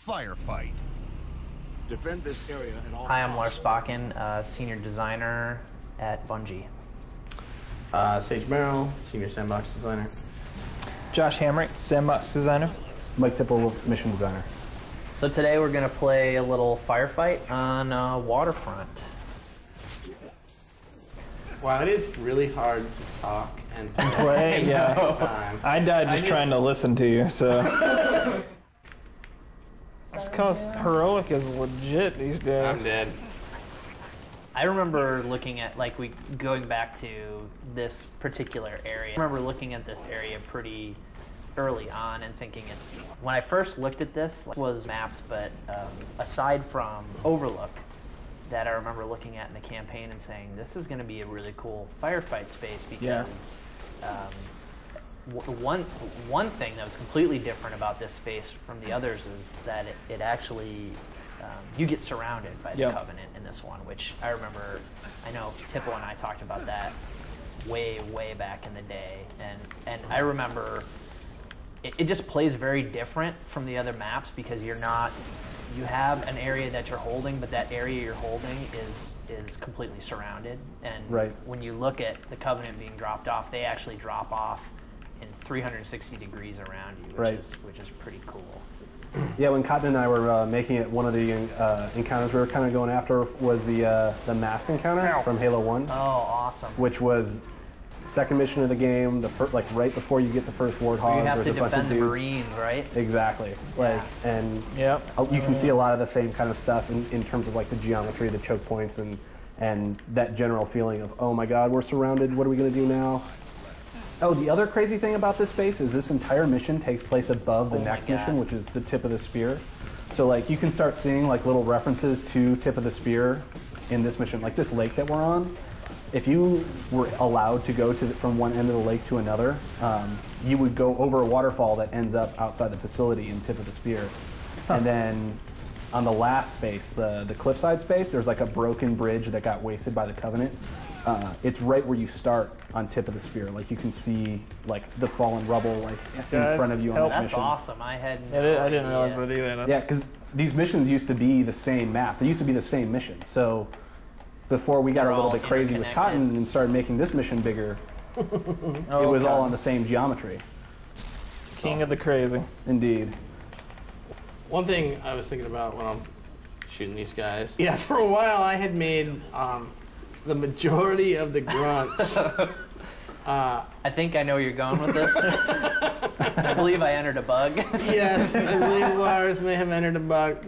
Firefight. Defend this area at all Hi, I'm Lars costs. Bakken, Senior Designer at Bungie. Sage Merrill, Senior Sandbox Designer. Josh Hamrick, Sandbox Designer. Mike Tipple, Mission Designer. So today we're going to play a little firefight on Waterfront. Wow, it is really hard to talk and Play, yeah. time. I died just trying to listen to you, so. It's because heroic is legit these days. I'm dead. I remember looking at, going back to this particular area. I remember looking at this area pretty early on and thinking when I first looked at this, it was maps, but aside from Overlook, that I remember looking at in the campaign and saying, this is going to be a really cool firefight space because one thing that was completely different about this space from the others is that it actually, you get surrounded by the Covenant in this one, which I remember, I know Tipple and I talked about that way, way back in the day, and I remember it just plays very different from the other maps because you have an area that you're holding, but that area you're holding is completely surrounded. And when you look at the Covenant being dropped off, they actually drop off in 360 degrees around you, which is pretty cool. Yeah, when Cotton and I were making it, one of the encounters we were kind of going after was the masked encounter from Halo 1. Oh, awesome. Which was second mission of the game, right before you get the first Warthog. You have to defend the Marines, right? Exactly. And you can see a lot of the same kind of stuff in terms of the geometry, the choke points, and that general feeling of, oh my god, we're surrounded, what are we going to do now? Oh, the other crazy thing about this space is this entire mission takes place above the next mission, which is the Tip of the Spear. So you can start seeing little references to Tip of the Spear in this mission, like this lake that we're on. If you were allowed to go from one end of the lake to another, you would go over a waterfall that ends up outside the facility in Tip of the Spear. And then on the last space, the cliffside space, there's a broken bridge that got wasted by the Covenant. It's right where you start on Tip of the Spear. You can see the fallen rubble in front of you on that mission. That's awesome. I didn't realize that either. Yeah, because these missions used to be the same map. They used to be the same mission. So before we got a little bit crazy with Cotton and started making this mission bigger, it was all on the same geometry. King of the crazy. Indeed. One thing I was thinking about when I'm shooting these guys, for a while I had made the majority of the grunts. I think I know where you're going with this. I believe I entered a bug. Yes, I believe Lars may have entered a bug.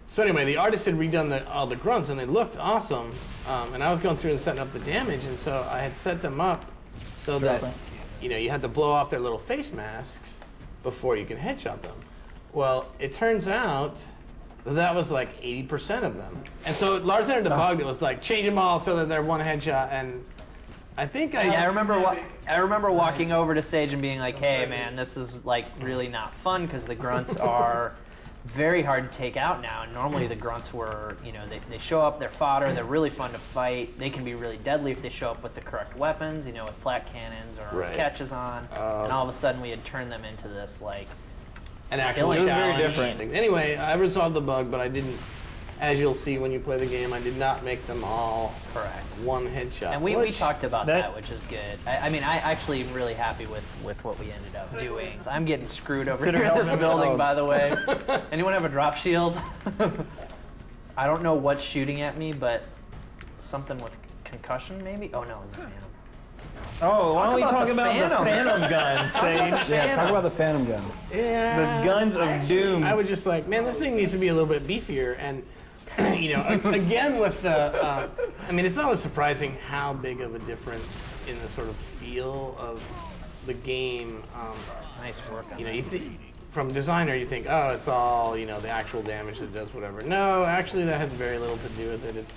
So anyway, the artist had redone all the grunts, and they looked awesome. And I was going through and setting up the damage, and so I had set them up so that you had to blow off their little face masks before you can headshot them. Well, it turns out that was 80% of them. And so Lars entered the bug that was change them all so that they're one headshot, and I think I remember walking over to Sage and being like, hey man, this is really not fun because the grunts are very hard to take out now. And normally the grunts were, they show up, they're fodder, they're really fun to fight. They can be really deadly if they show up with the correct weapons, with flat cannons or catches on. And all of a sudden we had turned them into this an actual challenge. It was very different. Anyway, I resolved the bug, but I didn't, as you'll see when you play the game, I did not make them all one headshot. And we talked about that, which is good. I mean, I actually am really happy with what we ended up doing. I'm getting screwed over here in this building, by the way. Anyone have a drop shield? I don't know what's shooting at me, but something with concussion, maybe? Oh, no, it was a Phantom. Oh, why don't we talk about the Phantom guns, Sage? Yeah, talk about the Phantom gun. Yeah. The guns of doom. I was just man, this thing needs to be a little bit beefier. And, again with the, I mean, it's always surprising how big of a difference in the sort of feel of the game. Nice work on you think, from designer, you think, oh, it's all, the actual damage that does whatever. No, actually that has very little to do with it. It's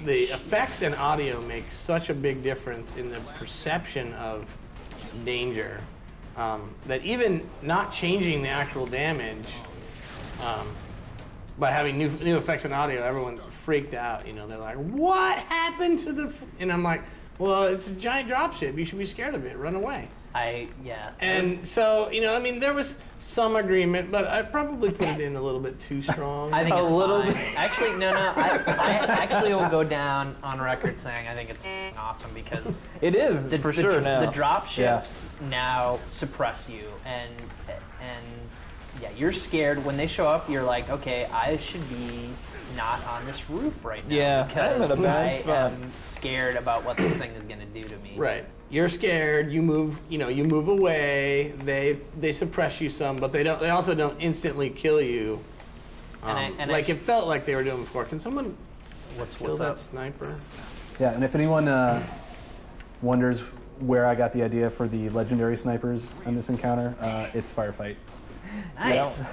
the effects and audio make such a big difference in the perception of danger that even not changing the actual damage, by having new effects and audio, everyone freaked out. They're like, "What happened to the?" And I'm like, "Well, it's a giant dropship. You should be scared of it. Run away." Yeah. And so, you know, I mean, there was some agreement, but I probably put it in a little bit too strong. I think A it's little fine. bit. Actually, no. I actually will go down on record saying I think it's awesome because It is, for sure now. the drop ships now suppress you, and yeah, you're scared when they show up. You're like, okay, I should be not on this roof right now Yeah, I'm because in a bad I spot. am scared about what this thing is going to do to me. Right. You're scared. You move. You know. You move away. They suppress you some, but they don't. They also don't instantly kill you. Like it felt like they were doing before. Can someone kill that up? sniper? Yeah, and if anyone wonders where I got the idea for the legendary snipers in this encounter, it's Firefight. Nice.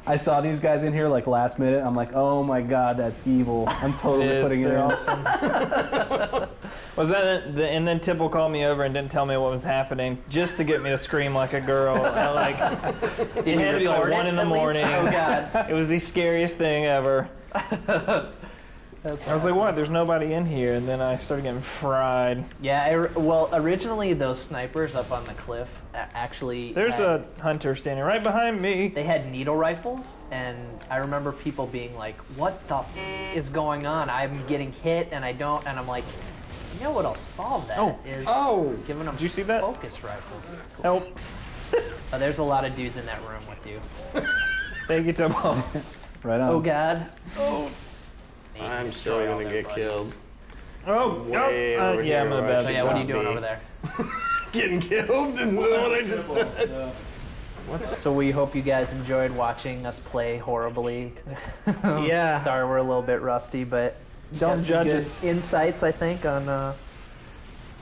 I saw these guys in here like last minute. I'm like, oh my god, that's evil. I'm totally putting it in. Awesome. Was that and then Tipple called me over and didn't tell me what was happening just to get me to scream like a girl. It had to be like 1 in the morning. Oh god. It was the scariest thing ever. I was like, what? There's nobody in here. And then I started getting fried. Yeah, well, originally those snipers up on the cliff actually... There's a hunter standing right behind me. They had needle rifles, and I remember people being like, what the is going on? I'm getting hit, and I don't... And I'm like, you know what'll solve that is giving them Did you see that? focus rifles. Help. There's a lot of dudes in that room with you. Thank you, Tipple. Right on. Oh, God. Oh. I'm still destroy all gonna their get buddies. killed. Way over here, I'm in a watch bad So yeah, what are you Not doing me. over there? Getting killed? Isn't that what I just said? So we hope you guys enjoyed watching us play horribly. Yeah. Sorry, we're a little bit rusty, but Don't got some judge good us. insights, I think, on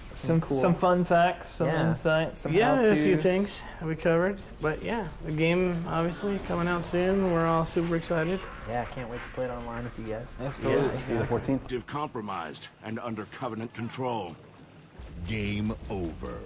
Some fun facts, some insight, some Yeah, how-tos. a few things that we covered. But yeah, the game obviously coming out soon. We're all super excited. yeah, I can't wait to play it online with you guys. Absolutely. See you the 14th. Compromised and under Covenant control. Game over.